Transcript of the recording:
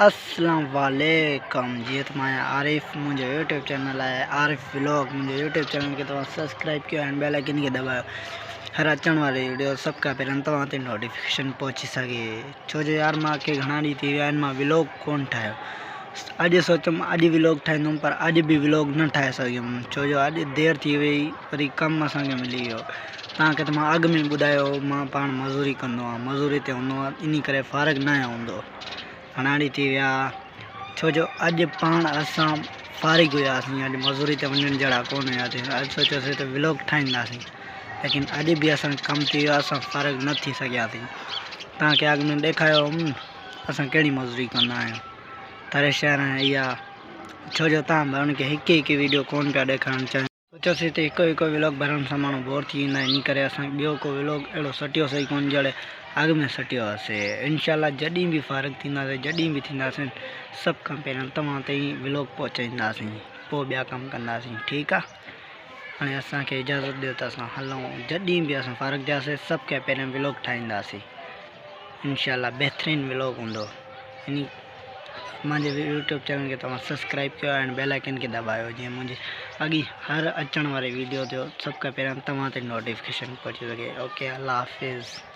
अस्सलाम वालेकुम जी। तुम्हारा आरिफ मुझे यूट्यूब चैनल है आरिफ व्लॉग। मुझे यूट्यूब चैनल के तव्हां सब्सक्राइब किया एंड बेल आइकन के दबायो। हर अचण वाली वीडियो सबका पहिरियों तव्हां ते नोटिफिकेशन पहुंची सके। छो जो यार मूंखे घणा ॾींहं थी विया आहिनि मां व्लॉग कोन ठाहियो। अॼु सोचियुमि अॼु व्लॉग ठाहींदुमि, पर अॼु बि व्लॉग न ठाहे सघियुमि छो जो अॼु देरि थी वई, वरी कमु असांखे मिली वियो। तव्हांखे त मां अॻु में ॿुधायो मां पाण मज़ूरी कंदो आहियां, मज़ूरी ते हूंदो आहे, इन करे फ़ारग न हूंदो। घणा ॾींहं थी विया छो जो अॼु पाण असां फ़ारिग हुआसीं, अॼु मज़ूरी ते वञण जहिड़ा कोन हुआसीं। अॼु सोचियोसीं त व्लॉग ठाहींदासीं, लेकिन अॼु बि असां कमु थी वियो, असां फ़ारिग न थी सघियासीं। तव्हांखे अॻु में ॾेखारियो असां कहिड़ी मज़ूरी कंदा आहियूं तरे शहर इहा। छो जो तव्हां माण्हुनि खे हिकु हिकु वीडियो कोन पिया ॾेखारणु चाहिनि, सोचियोसीं त हिकु हिकु व्लॉग भरण सां माण्हू बोर थी वेंदा, इन करे असां ॿियो को व्लॉग अहिड़ो सटियोसीं कोन जहिड़े अॻु में सटियो हुआसीं। इनशाला जॾहिं बि फ़ारिग थींदासीं, जॾहिं बि थींदासीं, सभु खां पहिरियों तव्हां ताईं व्लॉग पहुचाईंदासीं, पोइ ॿिया कमु कंदासीं। ठीकु आहे, हाणे असांखे इजाज़त ॾियो त असां हलूं। जॾहिं बि असां फ़ारिग थियासीं सभु खां पहिरियों व्लॉग ठाहींदासीं। इनशाला बहितरीनु व्लॉग हूंदो। इन मुंहिंजे यूट्यूब चैनल खे तव्हां सब्सक्राइब कयो एंड बेल आइकन खे दबायो, जीअं मुंहिंजी अॻी हर अचण वारी वीडियो जो सभु खां पहिरियों तव्हां ते नोटिफिकेशन पहुची सघे। ओके, अल्लाह हाफ़िज़।